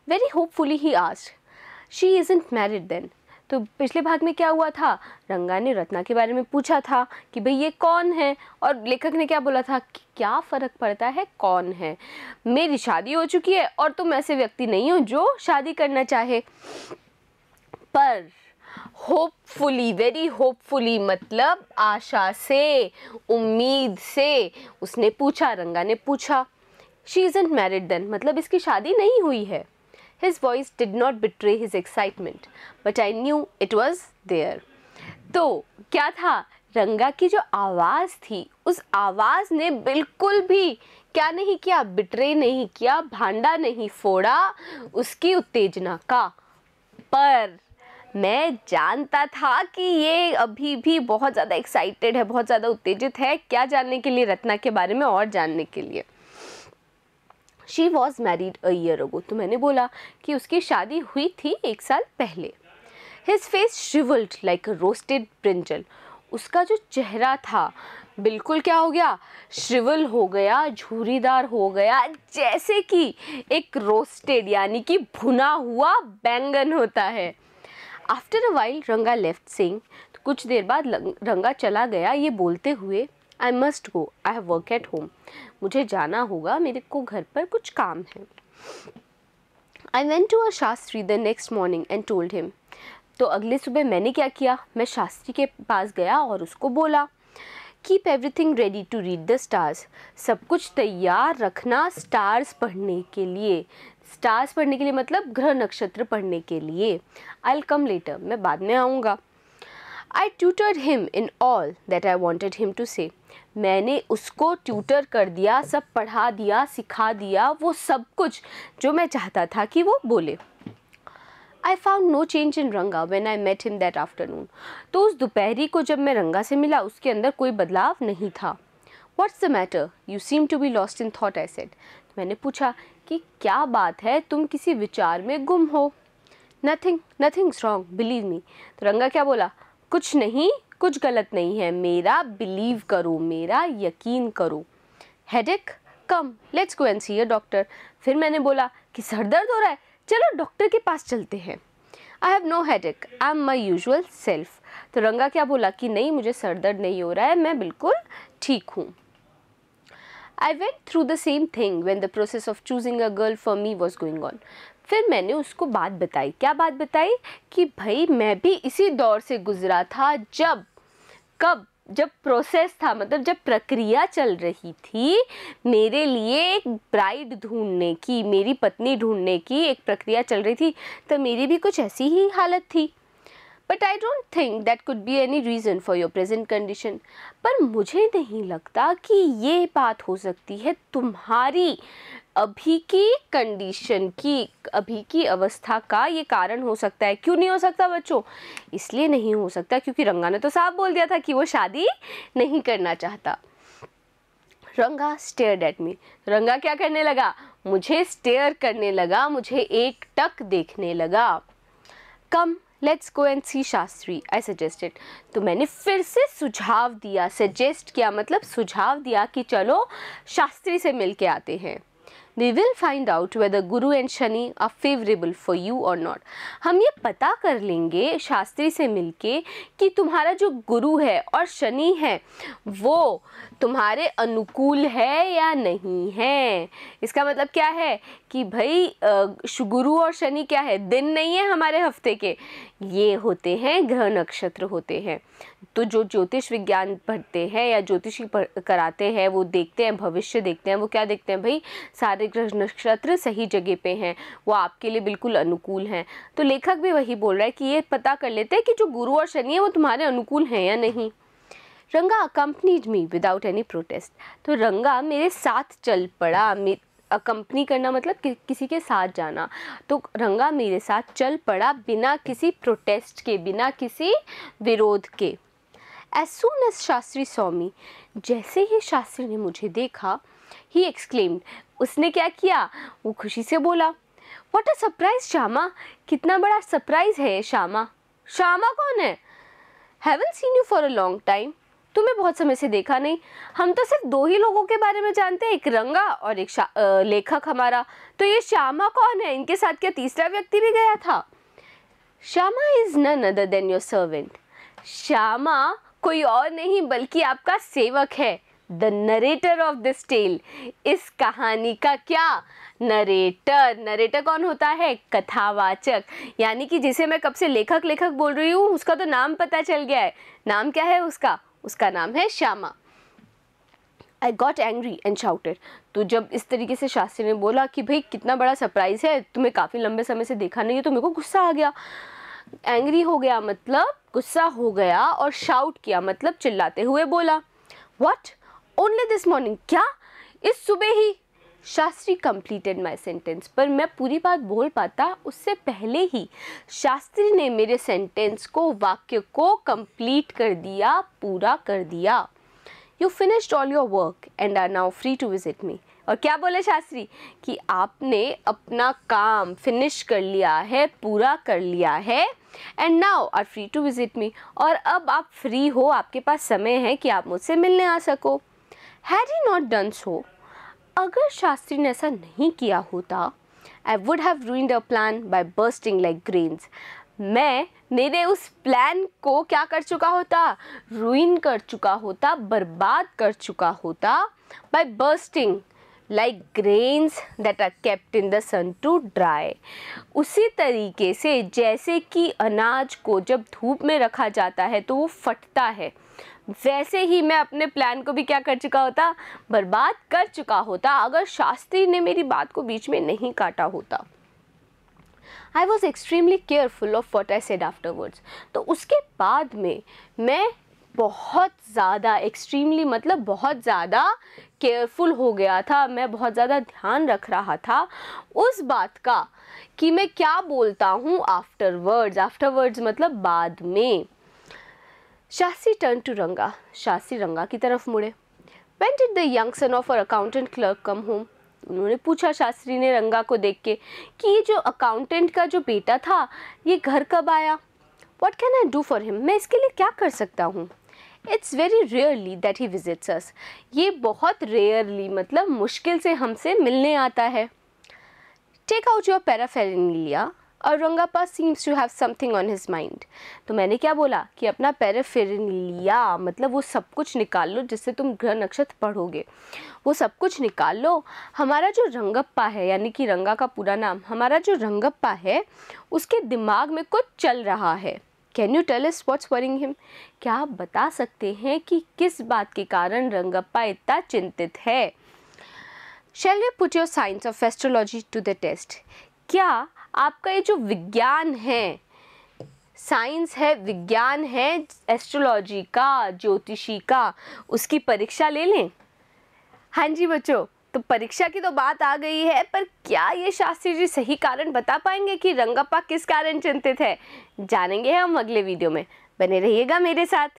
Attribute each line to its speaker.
Speaker 1: Very hopefully he asked, she isn't married then. तो पिछले भाग में क्या हुआ था, रंगा ने रत्ना के बारे में पूछा था कि भाई ये कौन है, और लेखक ने क्या बोला था कि क्या फ़र्क पड़ता है कौन है, मेरी शादी हो चुकी है और तुम ऐसे व्यक्ति नहीं हो जो शादी करना चाहे। पर होपफुली, वेरी होपफुली मतलब आशा से, उम्मीद से उसने पूछा, रंगा ने पूछा, शी इजंट मैरिड देन मतलब इसकी शादी नहीं हुई है। His voice did not betray his excitement, but I knew it was there. तो क्या था, रंगा की जो आवाज़ थी उस आवाज़ ने बिल्कुल भी क्या नहीं किया, बिट्रे नहीं किया, भांडा नहीं फोड़ा उसकी उत्तेजना का। पर मैं जानता था कि ये अभी भी बहुत ज़्यादा एक्साइटेड है, बहुत ज़्यादा उत्तेजित है, क्या जानने के लिए, रत्ना के बारे में और जानने के लिए। She was married a year ago, तो मैंने बोला कि उसकी शादी हुई थी 1 साल पहले। His face shriveled like a roasted brinjal, उसका जो चेहरा था बिल्कुल क्या हो गया, श्रिवल हो गया, झूरीदार हो गया, जैसे कि एक रोस्टेड यानी कि भुना हुआ बैंगन होता है। आफ्टर अ वाइल रंगा लेफ्ट सिंग, तो कुछ देर बाद रंगा चला गया ये बोलते हुए, I must go, I have work at home, मुझे जाना होगा, मेरे को घर पर कुछ काम है। I went to a Shastri the next morning and told him, तो अगले सुबह मैंने क्या किया, मैं शास्त्री के पास गया और उसको बोला, keep everything ready to read the stars, सब कुछ तैयार रखना स्टार्स पढ़ने के लिए। स्टार्स पढ़ने के लिए मतलब ग्रह नक्षत्र पढ़ने के लिए। आई विल कम लेटर, मैं बाद में आऊँगा। I tutored him in all that I wanted him to say. मैंने उसको ट्यूटर कर दिया, सब पढ़ा दिया, सिखा दिया, वो सब कुछ जो मैं चाहता था कि वो बोले। I found no change in Ranga when I met him that afternoon. तो उस दोपहरी को जब मैं रंगा से मिला उसके अंदर कोई बदलाव नहीं था। What's the matter? You seem to be lost in thought, I said. मैंने पूछा कि क्या बात है, तुम किसी विचार में गुम हो। Nothing, nothing's wrong, believe me. तो रंगा क्या बोला, कुछ नहीं, कुछ गलत नहीं है, मेरा बिलीव करो, मेरा यकीन करो। Headache, come let's go and see a doctor. फिर मैंने बोला कि सर दर्द हो रहा है, चलो डॉक्टर के पास चलते हैं। I have no headache, I am my usual self. तो रंगा क्या बोला कि नहीं, मुझे सर दर्द नहीं हो रहा है, मैं बिल्कुल ठीक हूँ। I went through the same thing when the process of choosing a girl for me was going on. फिर मैंने उसको बात बताई, क्या बात बताई कि भाई मैं भी इसी दौर से गुजरा था, जब प्रोसेस था, मतलब जब प्रक्रिया चल रही थी मेरे लिए एक ब्राइड ढूंढने की, मेरी पत्नी ढूंढने की एक प्रक्रिया चल रही थी, तो मेरी भी कुछ ऐसी ही हालत थी। But I don't think that could be any reason for your present condition. पर मुझे नहीं लगता कि ये बात हो सकती है तुम्हारी अभी की कंडीशन की, अभी की अवस्था का ये कारण हो सकता है। क्यों नहीं हो सकता बच्चों? इसलिए नहीं हो सकता क्योंकि रंगा ने तो साफ बोल दिया था कि वो शादी नहीं करना चाहता। रंगा स्टेयर्ड एट मी, रंगा क्या करने लगा, मुझे स्टेयर करने लगा, मुझे एक टक देखने लगा। Come let's go and see Shastri, I suggested. तो मैंने फिर से सुझाव दिया, सजेस्ट किया मतलब सुझाव दिया कि चलो शास्त्री से मिल के आते हैं। We will find out whether Guru and Shani are favorable for you or not. हम ये पता कर लेंगे शास्त्री से मिलके कि तुम्हारा जो गुरु है और शनि है वो तुम्हारे अनुकूल है या नहीं है। इसका मतलब क्या है कि भाई गुरु और शनि क्या है, दिन नहीं है हमारे हफ्ते के, ये होते हैं ग्रह नक्षत्र होते हैं। तो जो ज्योतिष विज्ञान पढ़ते हैं या ज्योतिषी कराते हैं वो देखते हैं, भविष्य देखते हैं, वो क्या देखते हैं भाई, सारे ग्रह नक्षत्र सही जगह पे हैं, वो आपके लिए बिल्कुल अनुकूल हैं। तो लेखक भी वही बोल रहा है कि ये पता कर लेते हैं कि जो गुरु और शनि है वो तुम्हारे अनुकूल हैं या नहीं। रंगा accompanied me without any protest, तो रंगा मेरे साथ चल पड़ा। अकम्पनी करना मतलब किसी के साथ जाना, तो रंगा मेरे साथ चल पड़ा बिना किसी प्रोटेस्ट के, बिना किसी विरोध के। As soon as Shastri saw me, जैसे ही शास्त्री ने मुझे देखा, he exclaimed, उसने क्या किया, वो खुशी से बोला, What a surprise श्यामा, कितना बड़ा सरप्राइज है श्यामा। श्यामा कौन है? Haven't seen you for a long time. तुम्हें बहुत समय से देखा नहीं। हम तो सिर्फ 2 ही लोगों के बारे में जानते हैं, एक रंगा और एक लेखक हमारा। तो ये श्यामा कौन है? इनके साथ क्या तीसरा व्यक्ति भी गया था? Shyama is none other than your servant. Shyama कोई और नहीं बल्कि आपका सेवक है, the narrator of this tale. इस कहानी का क्या नरेटर? नरेटर कौन होता है? कथावाचक। यानी कि जिसे मैं कब से लेखक लेखक बोल रही हूँ उसका तो नाम पता चल गया है। नाम क्या है उसका? उसका नाम है Shyama. I got angry and shouted। तो जब इस तरीके से शास्त्री ने बोला कि भाई कितना बड़ा सरप्राइज है, तुम्हें काफ़ी लंबे समय से देखा नहीं है, तो मेरे को गुस्सा आ गया। एंग्री हो गया मतलब गुस्सा हो गया, और शाउट किया मतलब चिल्लाते हुए बोला, व्हाट? Only this morning? क्या इस सुबह ही? Shastri completed my sentence. पर मैं पूरी बात बोल पाता उससे पहले ही शास्त्री ने मेरे सेंटेंस को, वाक्य को कंप्लीट कर दिया, पूरा कर दिया। You finished all your work and are now free to visit me. और क्या बोले शास्त्री कि आपने अपना काम फिनिश कर लिया है, पूरा कर लिया है, and now are free to visit me. और अब आप फ्री हो, आपके पास समय है कि आप मुझसे मिलने आ सको। Had he not done so, अगर शास्त्री ने ऐसा नहीं किया होता, I would have ruined a plan by bursting like grains. मैं मेरे उस प्लान को क्या कर चुका होता? रूइन कर चुका होता, बर्बाद कर चुका होता, by bursting like grains that are kept in the sun to dry. उसी तरीके से जैसे कि अनाज को जब धूप में रखा जाता है तो वो फटता है, वैसे ही मैं अपने प्लान को भी क्या कर चुका होता? बर्बाद कर चुका होता, अगर शास्त्री ने मेरी बात को बीच में नहीं काटा होता। I was extremely careful of what I said afterwards। तो उसके बाद में मैं बहुत ज़्यादा, एक्सट्रीमली मतलब बहुत ज़्यादा केयरफुल हो गया था, मैं बहुत ज़्यादा ध्यान रख रहा था उस बात का कि मैं क्या बोलता हूँ आफ्टरवर्ड्स। आफ्टरवर्ड्स मतलब बाद में। शास्त्री टर्न टू रंगा। शास्त्री रंगा की तरफ मुड़े। When did the young son of our accountant clerk come home? उन्होंने पूछा शास्त्री ने रंगा को देख के कि ये जो अकाउंटेंट का जो बेटा था ये घर कब आया? What can I do for him? मैं इसके लिए क्या कर सकता हूँ? It's very rarely that he visits us। ये बहुत रेयरली मतलब मुश्किल से हमसे मिलने आता है। Take out your paraphernalia। औरंगापा seems to have something on his mind। तो मैंने क्या बोला कि अपना पैराफेरनालिया मतलब वो सब कुछ निकाल लो जिससे तुम ग्रह नक्षत्र पढ़ोगे, वो सब कुछ निकाल लो। हमारा जो रंगप्पा है, यानी कि रंगा का पूरा नाम, हमारा जो रंगप्पा है उसके दिमाग में कुछ चल रहा है। Can you tell us what's worrying him? क्या आप बता सकते हैं कि किस बात के कारण रंगप्पा इतना चिंतित है? Shall we put your science of astrology to the test? क्या आपका ये जो विज्ञान है, साइंस है, विज्ञान है एस्ट्रोलॉजी का, ज्योतिषी का, उसकी परीक्षा ले लें? हाँ जी बच्चों, तो परीक्षा की तो बात आ गई है, पर क्या ये शास्त्री जी सही कारण बता पाएंगे कि रंगप्पा किस कारण चिंतित है? जानेंगे हम अगले वीडियो में। बने रहिएगा मेरे साथ।